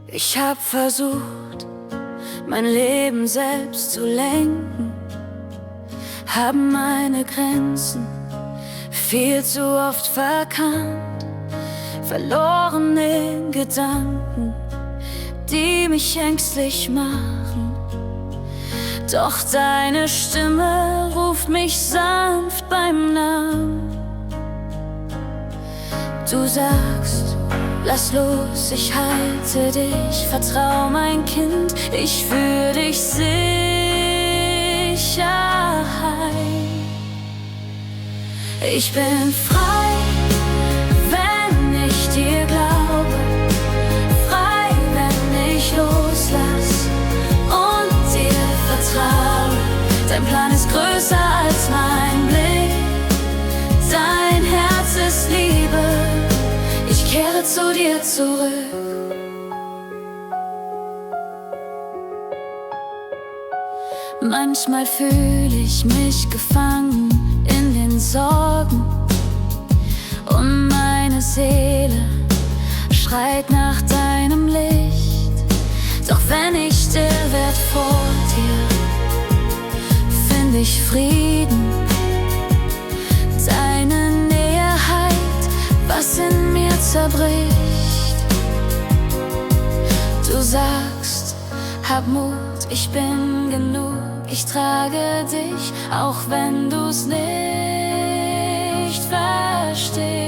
Ich hab versucht, mein Leben selbst zu lenken, hab meine Grenzen viel zu oft verkannt, verloren in Gedanken, die mich ängstlich machen. Doch deine Stimme ruft mich sanft beim Namen. Du sagst, lass los, ich halte dich, vertrau mein Kind, ich führ dich sicher heim. Ich bin frei, wenn ich dir glaube, frei, wenn ich loslass und dir vertraue. Dein Plan ist größer als mein Blick, dein Herz ist Liebe, ich kehre zu dir zurück. Manchmal fühle ich mich gefangen in den Sorgen und meine Seele schreit nach deinem Licht. Doch wenn ich still werd vor dir, find ich Frieden. Deine Nähe heilt, was in mir zerbricht. Du sagst, hab Mut, ich bin genug, ich trage dich, auch wenn du's nicht verstehst.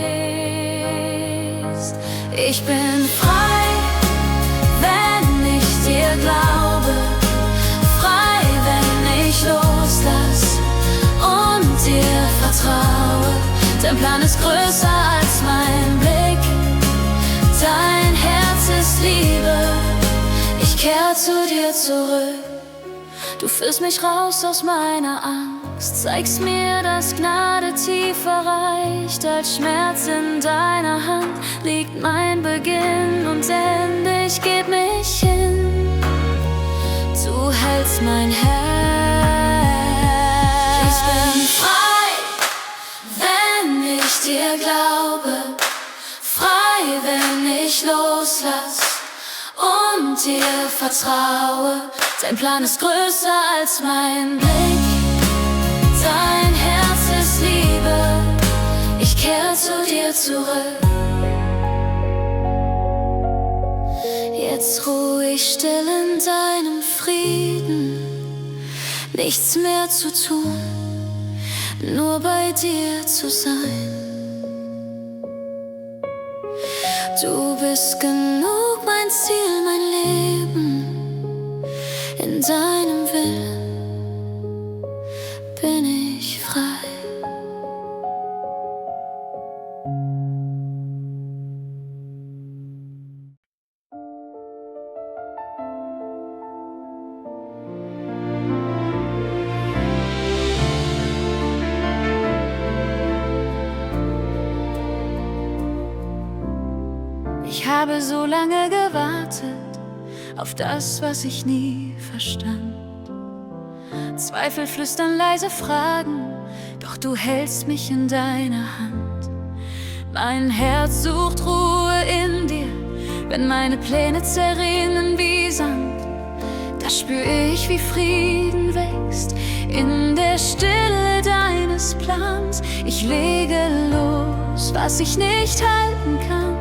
Ich bin frei, wenn ich dir glaube, frei, wenn ich loslass und dir vertraue. Dein Plan ist größer als mein Blick, dein Herz ist Liebe, ich kehre zu dir zurück. Du führst mich raus aus meiner Angst, zeigst mir, dass Gnade tiefer reicht als Schmerz. In deiner Hand liegt mein Beginn und Ende, ich geb mich hin. Du hältst mein Herz. Ich bin frei, wenn ich dir glaube, frei, wenn ich loslass und dir vertraue. Dein Plan ist größer als mein Blick, dein Herz ist Liebe, ich kehre zu dir zurück. Jetzt ruh ich still in deinem Frieden, nichts mehr zu tun, nur bei dir zu sein. Du bist genug, mein Ziel, mein Leben. In deinem Willen bin ich frei. Ich habe so lange gewartet auf das, was ich nie verstand. Zweifel flüstern, leise Fragen, doch du hältst mich in deiner Hand. Mein Herz sucht Ruhe in dir, wenn meine Pläne zerrinnen wie Sand. Da spür ich, wie Frieden wächst in der Stille deines Plans. Ich lege los, was ich nicht halten kann,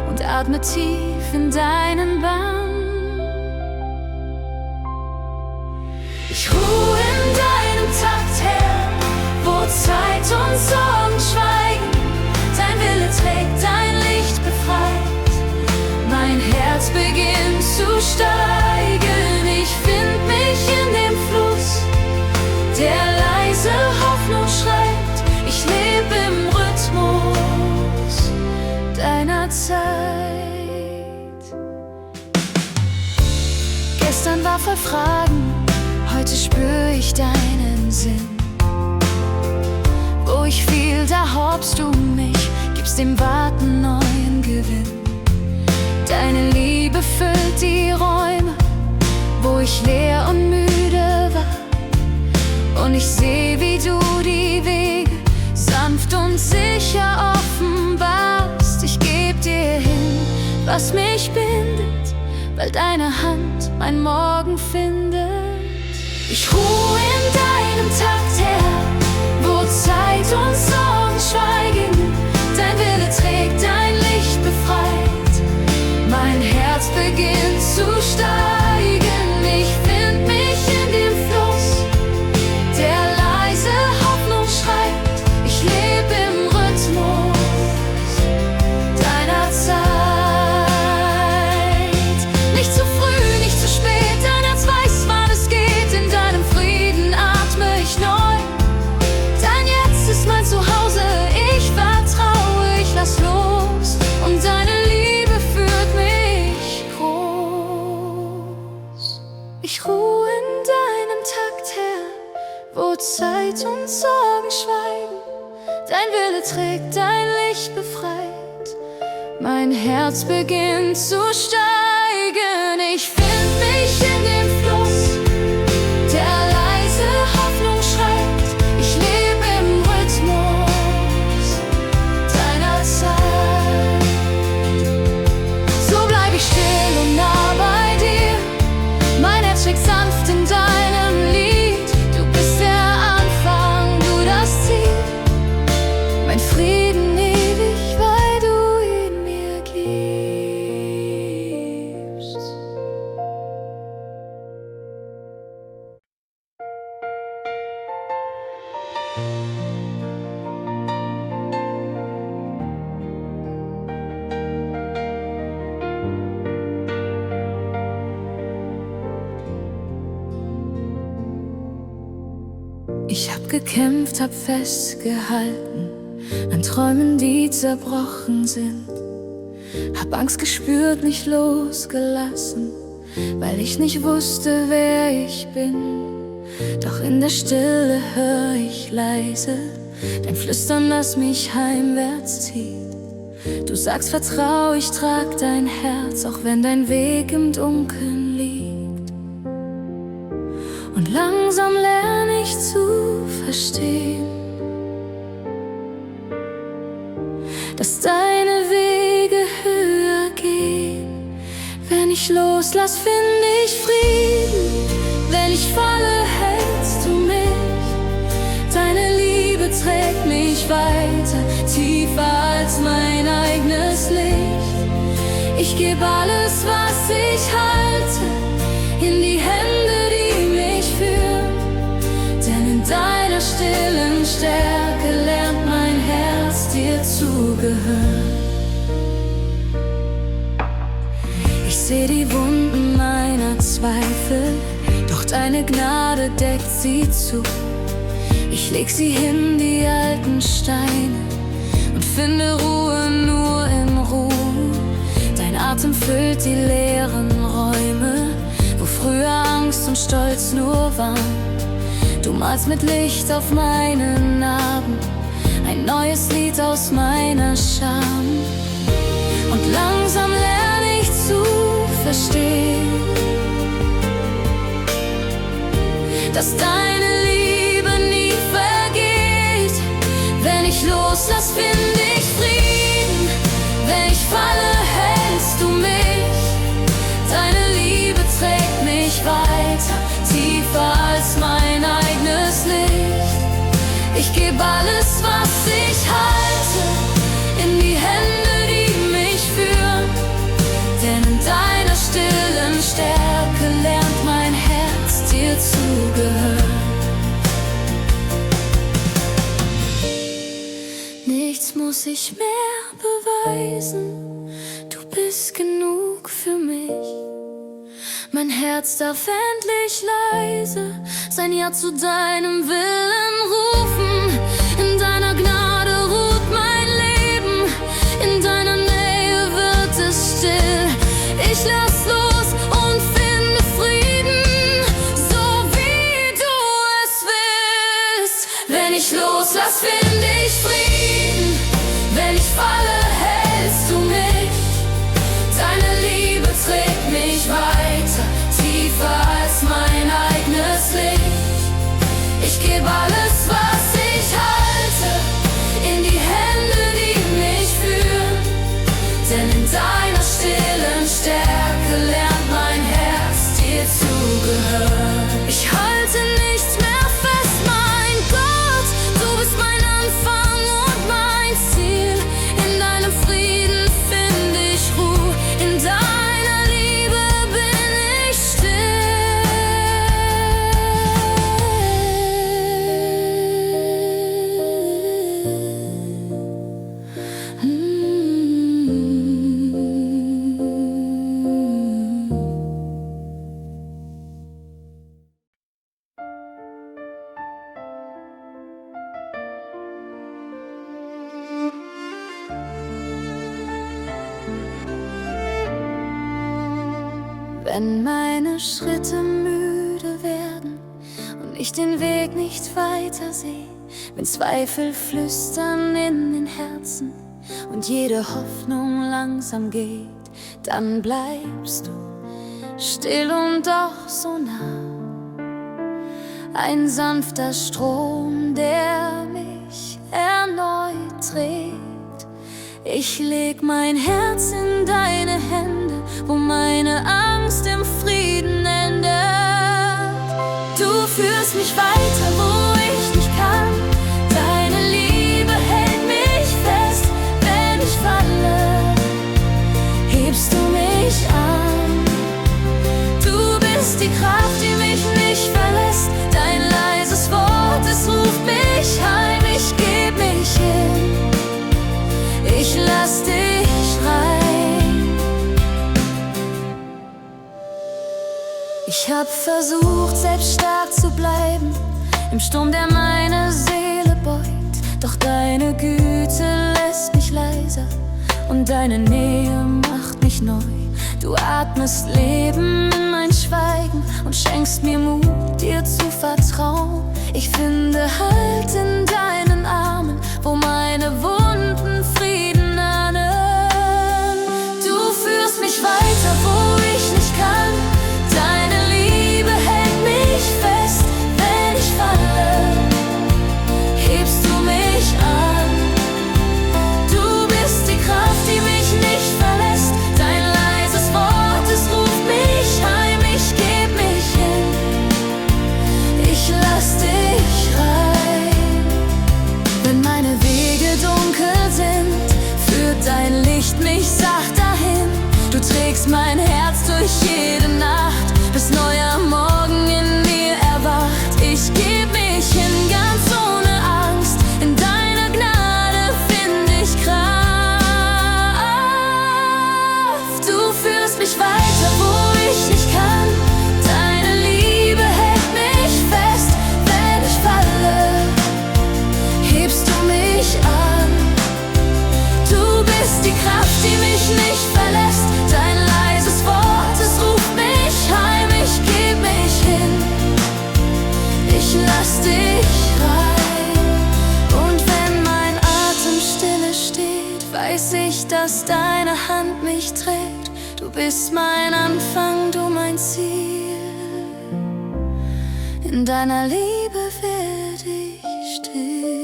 und atme tief in deinen Bann. Ich ruhe in deinem Takt, Herr, wo Zeit und Sorgen schweigen. Dein Wille trägt, dein Licht befreit. Mein Herz beginnt zu steigen. Ich find mich in dem Fluss, der leise Hoffnung schreibt. Ich lebe im Rhythmus deiner Zeit. Gestern war voll Fragen, heute spür ich deinen Sinn. Wo ich fiel, da horbst du mich, gibst dem Warten neuen Gewinn. Deine Liebe füllt die Räume, wo ich leer und müde war. Und ich seh, wie du die Wege sanft und sicher offenbarst. Ich geb dir hin, was mich bindet, weil deine Hand mein Morgen findet. Ich ruhe in deinem Takt, Herr, wo Zeit und Sorgen schweigen. Dein Wille trägt, dein Licht befreit. Mein Herz beginnt zu steigen. Ich find mich in dem Fluss, der leise Hoffnung schreibt. Ich lebe im Rhythmus deiner Zeit. Nicht zu früh, nicht zu spät, dein Herz weiß, wann es geht. In deinem Frieden atme ich neu. Dein Jetzt ist mein Zuhause, ich vertraue, ich lass los und deine Liebe führt mich groß. Ich ruhe in deinem Takt, Herr, wo Zeit und Sorgen schweigen. Dein Wille trägt, dein Licht befreit. Mein Herz beginnt zu steigen. Ich find mich in dem Fluss, der leise Hoffnung schreibt. Ich lebe im Rhythmus deiner Zeit. So bleib ich still und nah bei dir. Mein Herz schlägt sanft in deinem Lied. Du bist der Anfang, du das Ziel. Mein Frieden ewig, weil du ihn mir gibst. Ich hab gekämpft, hab festgehalten an Träumen, die zerbrochen sind. Hab Angst gespürt, nicht losgelassen, weil ich nicht wusste, wer ich bin. Doch in der Stille hör ich leise dein Flüstern, das mich heimwärts zieht. Du sagst, vertrau, ich trag dein Herz, auch wenn dein Weg im Dunkeln liegt. Und langsam lerne ich zu verstehen, dass deine Wege höher gehen. Wenn ich loslass, find ich Frieden. Wenn ich falle, hältst du mich. Deine Liebe trägt mich weiter, tiefer als mein eigenes Licht. Ich geb alles, was ich halte, in die Hände, die mich führen. Denn in deiner stillen Stärke lernt mein Herz dir zugehören. Ich seh die Wunden meiner Zweifel, doch deine Gnade deckt sie zu. Ich leg sie hin, die alten Steine, und finde Ruhe nur in Ruhe. Dein Atem füllt die leeren Räume, wo früher Angst und Stolz nur waren. Du malst mit Licht auf meine Narben, ein neues Lied aus meiner Scham. Und langsam lerne ich zu verstehen, dass deine Liebe nie vergeht. Wenn ich loslass, find ich Frieden. Wenn ich falle, hältst du mich. Deine Liebe trägt mich weiter, tiefer als mein eigenes Licht. Ich geb alles, was ich halte, in die Hände, die mich führen. Denn in deiner stillen Stärke lernt mein Herz dir zugehören. Nichts muss ich mehr beweisen, du bist genug für mich. Mein Herz darf endlich leise sein Ja zu deinem Willen rufen. In deiner Gnade ruht mein Leben, in deiner Nähe wird es still. Ich lass los und finde Frieden, so wie du es willst. Wenn ich loslass, find ich Frieden. Wenn ich falle, hältst du mich. Deine Liebe trägt mich weiter, tiefer als mein eigenes Licht. Ich geb alles, was ich halte, in die Hände, die mich führen. Denn in deiner stillen Stärke lernt man aufgehört. Ich halte nichts mehr fest, mein Gott, du bist mein Anfang und mein Ziel. In deinem Frieden finde ich Ruhe, in deiner Liebe bin ich Wenn meine Schritte müde werden und ich den Weg nicht weiter sehe, wenn Zweifel flüstern in den Herzen und jede Hoffnung langsam geht, dann bleibst du still und doch so nah. Ein sanfter Strom, der mich erneut trägt. Ich leg mein Herz in deine Hände, wo meine Angst im Frieden endet. Du führst mich weiter, wo ich nicht kann. Deine Liebe hält mich fest. Wenn ich falle, hebst du mich an. Du bist die Kraft, die mich nicht verlässt. Dein leises Wort, es ruft mich heim. Ich geb mich hin, ich lass dich rein. Ich hab versucht, selbst stark zu bleiben, im Sturm, der meine Seele beut. Doch deine Güte lässt mich leiser und deine Nähe macht mich neu. Du atmest Leben in mein Schweigen und schenkst mir Mut, dir zu vertrauen. Ich finde Halt in deinen Armen, wo meine Wunden Frieden ahnen. Du führst mich weiter, wo ich nicht kann. Deine Liebe hält mich fest. Wenn ich falle, hebst du mich an. Du bist die Kraft, die mich nicht verlässt. Dein leises Wort, es ruft mich heim. Ich geb mich hin, ich lass dich rein. Wenn meine Wege dunkel sind, führt dein Licht mich sacht dahin. Du trägst mein Herz durch jede Nacht, bis neuer Morgen in mir erwacht. Ich geb mich hin, ganz ohne Angst. In deiner Gnade find ich Kraft. Du führst mich weiter, wo ich nicht kann. Deine Liebe hält mich fest. Wenn ich falle, hebst du mich an. Du bist die Kraft, die mich nicht verlässt. Dein leises Wort, es ruft mich heim. Ich geb mich hin, ich lass dich rein. Und wenn mein Atem stille steht, weiß ich, dass deine Hand mich trägt. Du bist mein Anfang, du mein Ziel. In deiner Liebe werd ich still.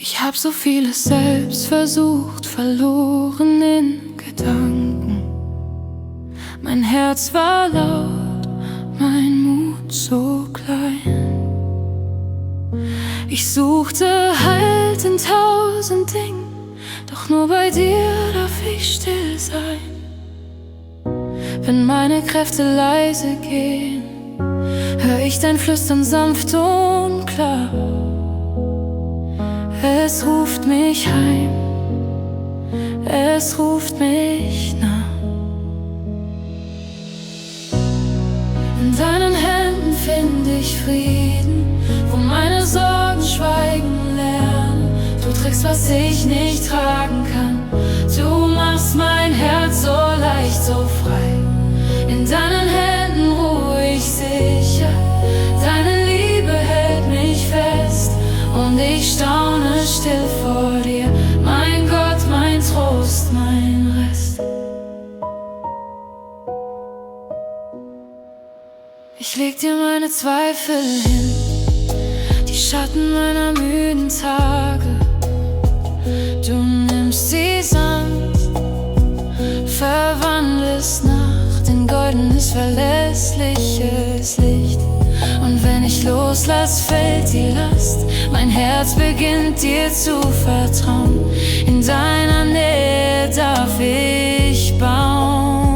Ich hab so vieles selbst versucht, verloren in Gedanken. Mein Herz war laut, mein Mut so klein. Ich suchte Halt in 1000 Dingen, doch nur bei dir darf ich still sein. Wenn meine Kräfte leise gehen, hör ich dein Flüstern sanft und klar. Es ruft mich heim, es ruft mich nah. In deinen Händen find ich Frieden, wo meine Sorgen schweigen lernen. Du trägst, was ich nicht tragen kann. Du machst mein Herz so leicht, so frei. In deinen Händen ruhe ich sicher. Deine Liebe hält mich leg dir meine Zweifel hin, die Schatten meiner müden Tage. Du nimmst sie sanft, verwandelst Nacht in goldenes, verlässliches Licht. Und wenn ich loslass, fällt die Last. Mein Herz beginnt dir zu vertrauen. In deiner Nähe darf ich bauen.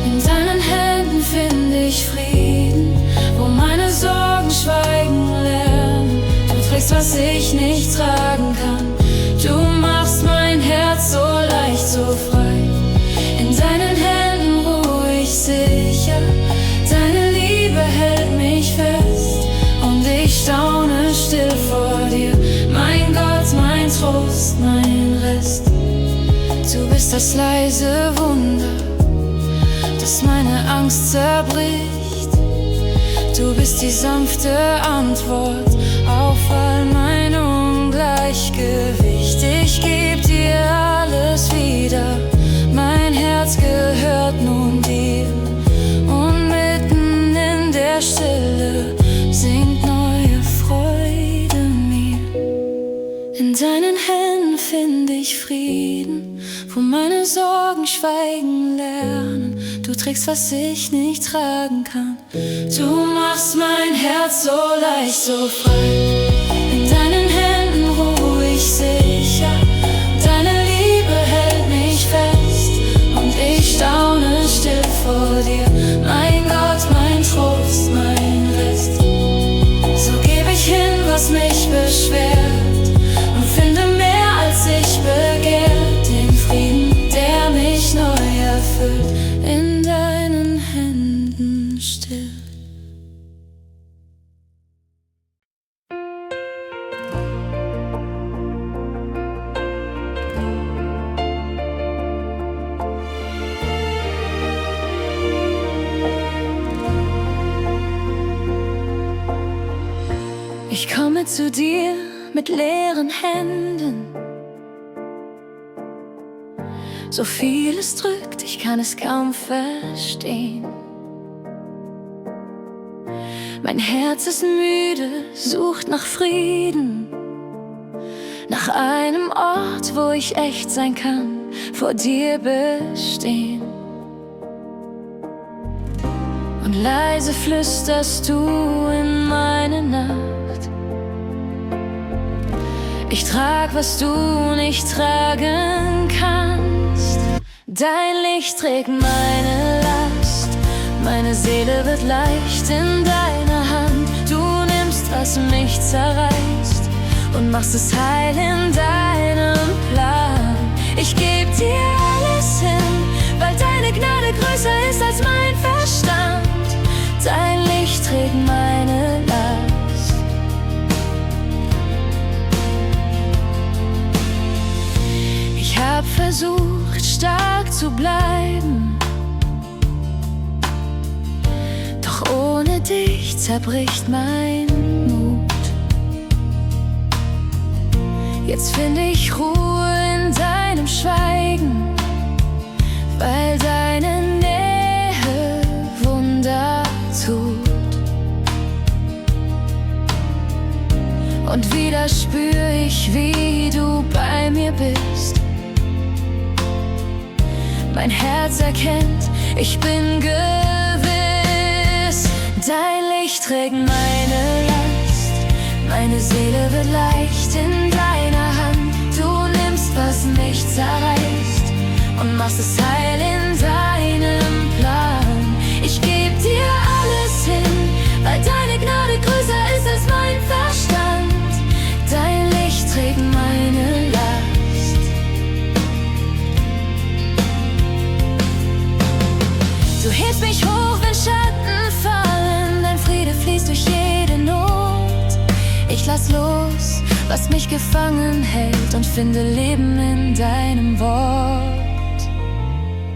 In deinen Händen finde ich Frieden, wo meine Sorgen schweigen lernen. Du trägst, was ich nicht tragen kann. Du machst mein Herz so leicht, so frei. In deinen Händen ruhe ich sicher. Deine Liebe hält mich fest und ich staune still vor dir. Mein Gott, mein Trost, mein Rest. Du bist das leise Wunder, das meine Angst zerbricht. Du bist die sanfte Antwort auf all mein Ungleichgewicht. Ich geb dir alles wieder, mein Herz gehört nun dir. Und mitten in der Stille singt neue Freude mir. In deinen Händen finde ich Frieden, wo meine Sorgen schweigen lernen. Du trägst, was ich nicht tragen kann. Du machst mein Herz so leicht, so frei. In deinen Händen ruhe ich sicher. Deine Liebe hält mich fest und ich staune still vor dir. Mein Gott, mein Trost, mein Rest. So gebe ich hin, was mich beschwert, und finde mehr, als ich begehrt. Den Frieden, der mich neu erfüllt, in deinen Händen still. Ich komme zu dir mit leeren Händen. So vieles drückt, ich kann es kaum verstehen. Mein Herz ist müde, sucht nach Frieden, nach einem Ort, wo ich echt sein kann, vor dir bestehen. Und leise flüsterst du in meine Nacht. Ich trag, was du nicht tragen kannst. Dein Licht trägt meine Last. Meine Seele wird leicht in deiner Hand. Du nimmst, was mich zerreißt, und machst es heil in deinem Plan. Ich geb dir alles hin, weil deine Gnade größer ist als mein Verstand. Dein Licht trägt meine Last. Ich hab versucht, stark zu bleiben, doch ohne dich zerbricht mein Mut. Jetzt finde ich Ruhe in deinem Schweigen, weil deine Nähe Wunder tut. Und wieder spür ich, wie du bei mir bist. Mein Herz erkennt, ich bin gewiss. Dein Licht trägt meine Last. Meine Seele wird leicht in deiner Hand. Du nimmst, was mich zerreißt, und machst es heil in deinem Plan. Ich geb dir alles hin, weil deine Gnade größer ist als mein Verstand. Dein Licht trägt meine Last. Du hebst mich hoch, wenn Schatten fallen. Dein Friede fließt durch jede Not. Ich lass los, was mich gefangen hält, und finde Leben in deinem Wort.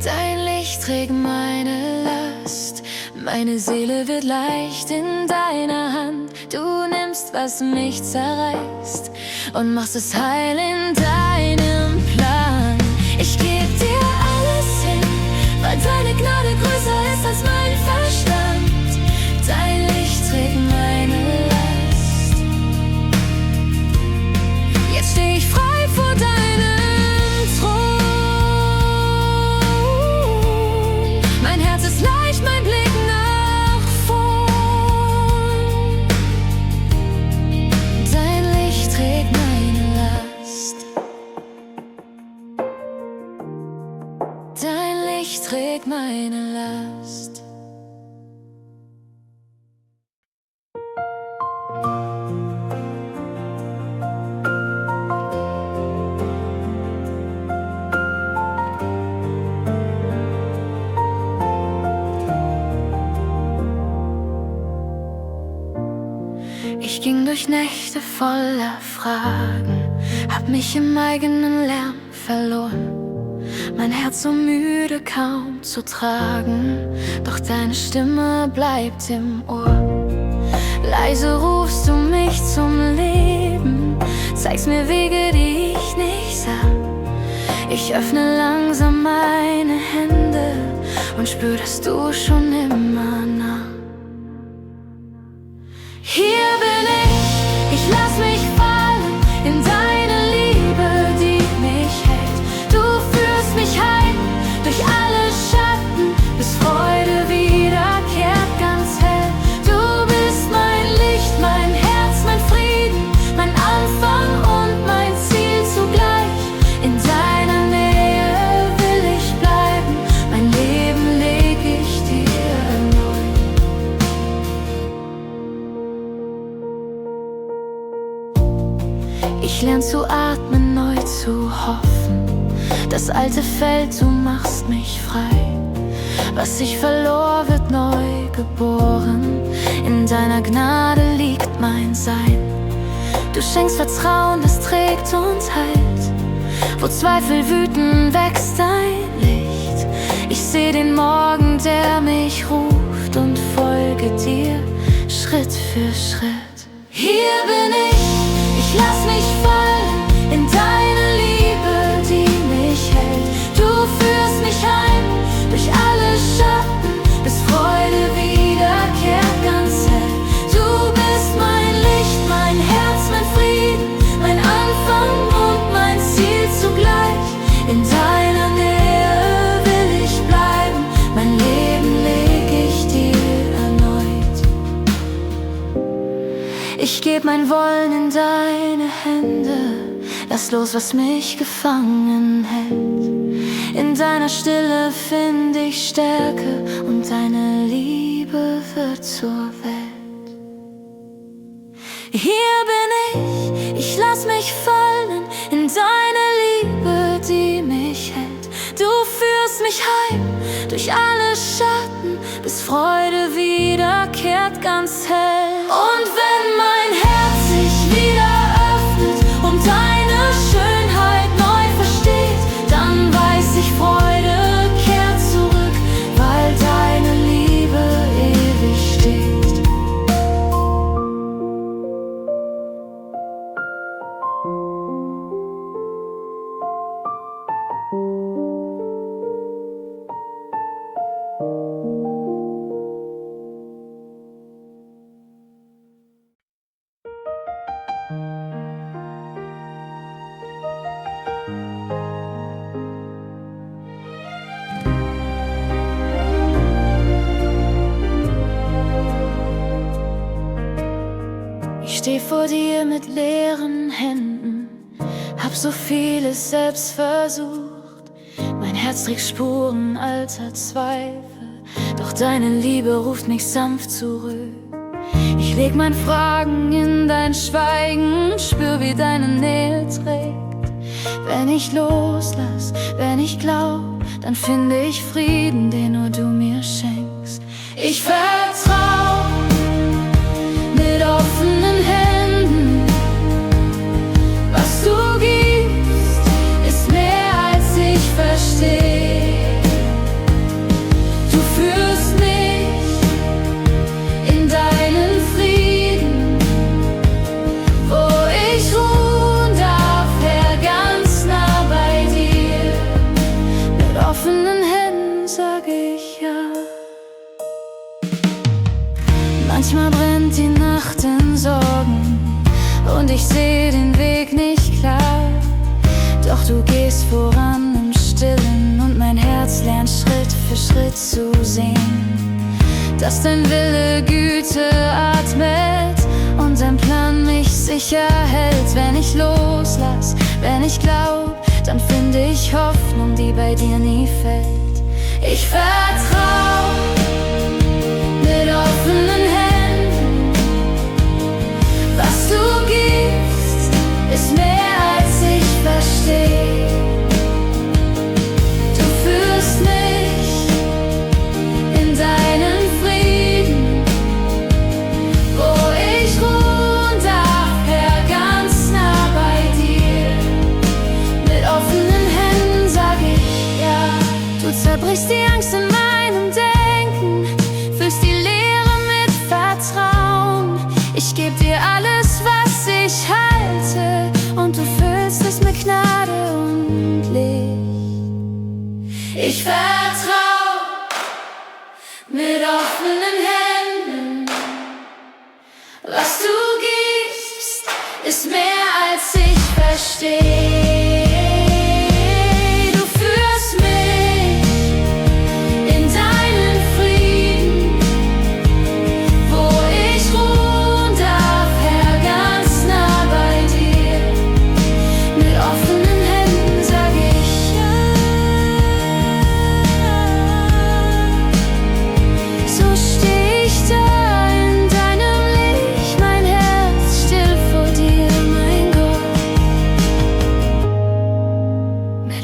Dein Licht trägt meine Last. Meine Seele wird leicht in deiner Hand. Du nimmst, was mich zerreißt, und machst es heil in deinem Plan. Ich geb dir alles hin, weil deine Gnade größer ist als Ich ging durch Nächte voller Fragen, hab mich im eigenen Lärm verloren. Mein Herz so müde kaum zu tragen, doch deine Stimme bleibt im Ohr. Leise rufst du mich zum Leben, zeigst mir Wege, die ich nicht sah. Ich öffne langsam meine Hände und spür, dass du schon immer nah. Hier bin ich lass mich fallen in deine Liebe, die mich hält. Du führst mich heim durch alle Schatten, bis Freude wiederkehrt ganz hell. Du bist mein Licht, mein Herz, mein Frieden, mein Anfang und mein Ziel zugleich. In deiner Nähe will ich bleiben, mein Leben leg ich dir erneut. Ich lern zu atmen, neu zu hoffen. Das Alte fällt, du machst mich frei. Was ich verlor, wird neu geboren. In deiner Gnade liegt mein Sein. Du schenkst Vertrauen, das trägt und heilt. Wo Zweifel wüten, wächst dein Licht. Ich seh den Morgen, der mich ruft, und folge dir Schritt für Schritt. Hier bin ich lass mich fallen in deine Liebe, die mich hält. Du führst mich heim durch alle Schatten, bis Freude wiederkehrt ganz hell. Du bist mein Licht, mein Herz, mein Frieden, mein Anfang und mein Ziel zugleich. In deiner Nähe will ich bleiben, mein Leben leg ich dir erneut. Ich geb mein Wollen in deine Hände, lass los, was mich gefangen hält. In deiner Stille find ich Stärke und deine Liebe wird zur Welt. Hier bin ich lass mich fallen in deine Liebe, die mich hält. Du führst mich heim durch alle Schatten, bis Freude wiederkehrt ganz hell. Und wenn mein Herz sich wieder öffnet und deine Schönheit neu versteht, dann weiß ich, Freude kehrt zurück, weil deine Liebe ewig steht. Ich steh vor dir mit leeren Händen, hab so vieles selbst versucht. Mein Herz trägt Spuren alter Zweifel, doch deine Liebe ruft mich sanft zurück. Ich leg mein Fragen in dein Schweigen, spür, wie deine Nähe trägt. Wenn ich loslass, wenn ich glaub, dann finde ich Frieden, den nur du mir schenkst. Ich vertrau mit offenen Händen. Was du gibst, ist mehr als ich versteh. Du führst mich in deinen Frieden, wo ich ruhen darf, Herr, ganz nah bei dir. Mit offenen Händen sag ich ja. Manchmal brennt die Nacht in Sorgen und ich seh den Weg nicht klar. Doch du gehst voran im Stillen und mein Herz lernt Schritt für Schritt zu sehen, dass dein Wille Güte atmet und dein Plan mich sicher hält. Wenn ich loslass, wenn ich glaub, dann finde ich Hoffnung, die bei dir nie fällt. Ich vertrau mit offenen Händen. Was du gibst, ist mehr als ich versteh. Du führst mich in deinen Frieden, wo ich ruhe Ich geb dir alles, was ich halte, und du füllst es mit Gnade und Licht. Ich vertrau mit offenen Händen. Was du gibst, ist mehr als ich verstehe.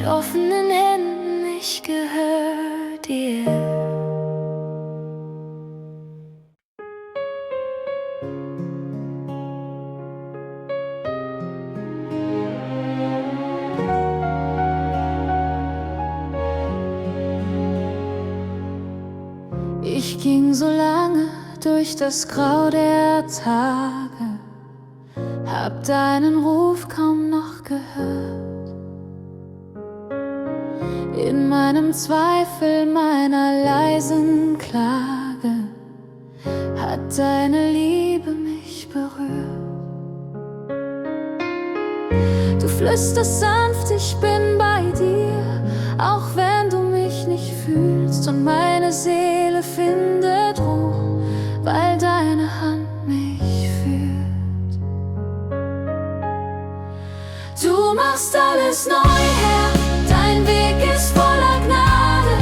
Offenen Händen, ich gehör dir. Ich ging so lange durch das Grau der Tage, hab deinen Ruf kaum noch gehört. In meinem Zweifel, meiner leisen Klage, hat deine Liebe mich berührt. Du flüsterst sanft, ich bin bei dir, auch wenn du mich nicht fühlst. Und meine Seele findet Ruhe, weil deine Hand mich führt. Du machst alles neu, Herr. Dein Weg ist voller Gnade,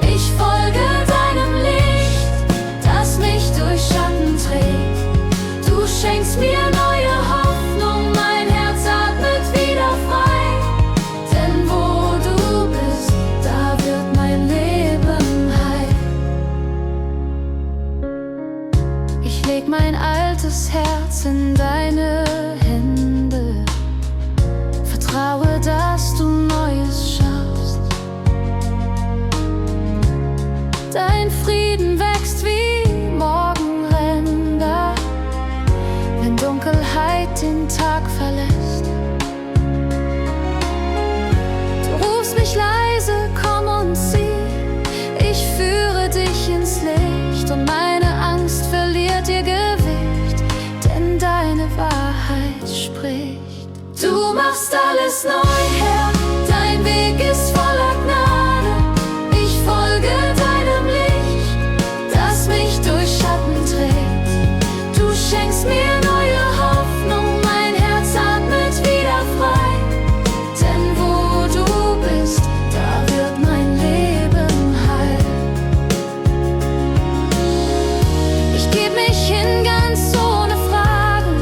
ich folge deinem Licht, das mich durch Schatten trägt. Du schenkst mir neue Hoffnung, mein Herz atmet wieder frei. Denn wo du bist, da wird mein Leben heil. Ich leg mein altes Herz in deine Hände, vertraue, dass du Neues schaffst. Dein Frieden wächst wie Morgenränder, wenn Dunkelheit den Tag verlässt. Du rufst mich leise, komm und sieh, ich führe dich ins Licht. Und meine Angst verliert ihr Gewicht, denn deine Wahrheit spricht. Du machst alles neu, Herr, dein Weg ist voller Gnade. Ich folge deinem Licht, das mich durch Schatten trägt. Du schenkst mir neue Hoffnung, mein Herz atmet wieder frei. Denn wo du bist, da wird mein Leben heil. Ich geb mich hin ganz ohne Fragen,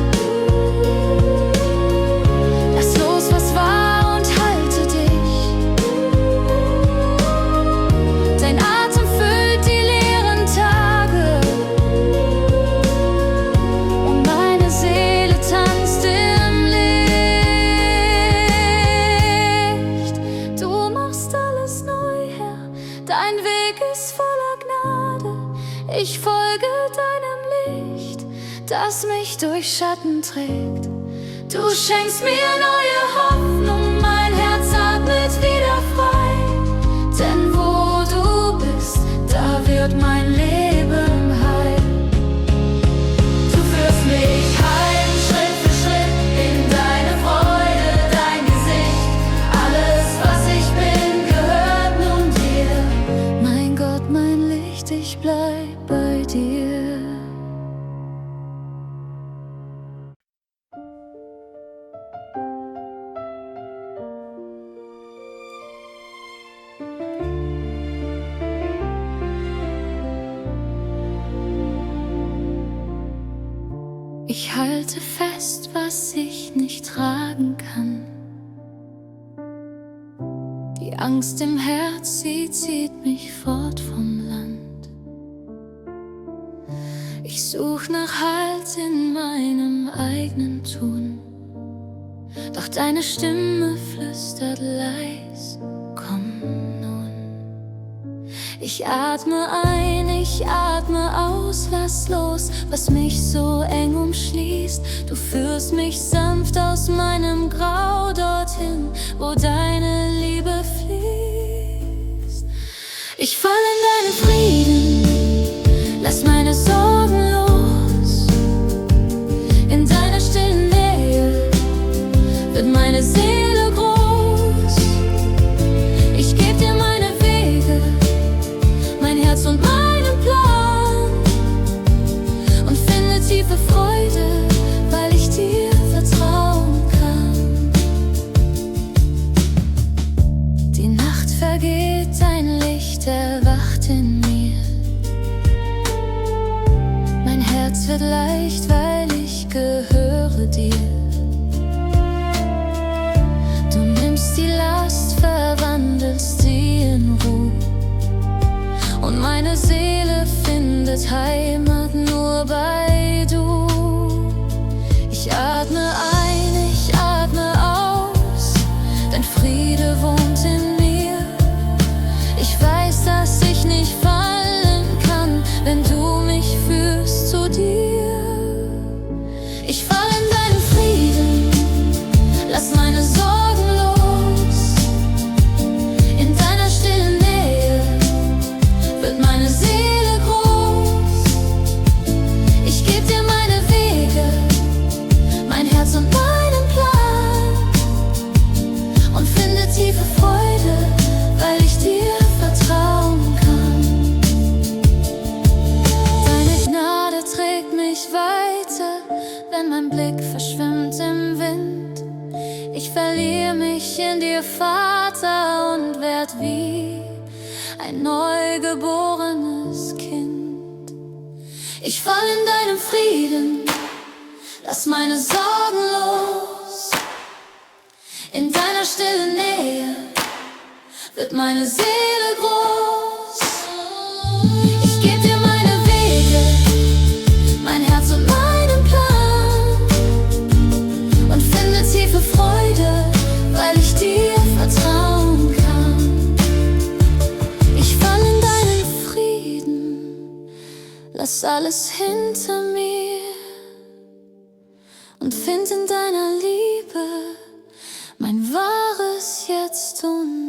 lass los, was war, und halte dich. Dein Atem füllt die leeren Tage, und meine Seele tanzt im Licht. Du machst alles neu, Herr, dein Weg ist voller Gnade. Ich folge deinem Licht, das mich durch Schatten trägt. Du schenkst mir neue Hoffnung, mein Herz atmet wieder frei. Denn wo du bist, da wird mein Leben heil. Du führst mich heim, Schritt für Schritt, in deine Freude, dein Gesicht. Alles, was ich bin, gehört nun dir. Mein Gott, mein Licht, ich bleib bei dir. Ich halte fest, was ich nicht tragen kann. Die Angst im Herz, sie zieht mich fort vom Land. Ich such nach Halt in meinem eigenen Tun, doch deine Stimme flüstert leis, komm nun. Ich atme ein, ich atme aus, lass los, was mich so eng umschließt. siehst. Du führst mich sanft aus meinem Grau dorthin, wo deine Liebe fließt. Ich fall in deinen Frieden, lass meine Sorgen los. In deiner stillen Nähe wird meine Seele groß. Ich geb dir meine Wege, mein Herz und meinen Plan und finde tiefe Freude, weil ich dir vertrauen kann. Die Nacht vergeht, dein Licht erwacht in mir. Mein Herz wird leicht, weil ich gehöre dir. Du nimmst die Last, verwandelst sie in Ruhe, und meine Seele findet Heimat nur bei du. Ich atme ein, ich atme aus, dein Friede wohnt in mir. Ich weiß, dass ich nicht fallen kann, wenn du mich führst zu dir. Ich fall in deinen Frieden, lass meine Sorgen los. In deiner stillen Nähe wird meine Seele groß. Ich geb dir meine Wege, mein Herz und meinen Plan und finde tiefe Freude, weil ich dir vertrauen kann. Deine Gnade trägt mich weiter, wenn mein Blick verschwimmt im Wind. Ich verliere mich in dir, Vater, und werd wie ein neugeborenes Kind. Ich fall in deinem Frieden, lass meine Sorgen los. In deiner stillen Nähe wird meine Seele groß. Ich geb dir meine Wege, mein Herz und meinen Plan und finde tiefe Freude, weil ich dir vertrauen kann. Ich fall in deinen Frieden, lass alles hinter mir und find in deiner Liebe mein wahres Jetzt und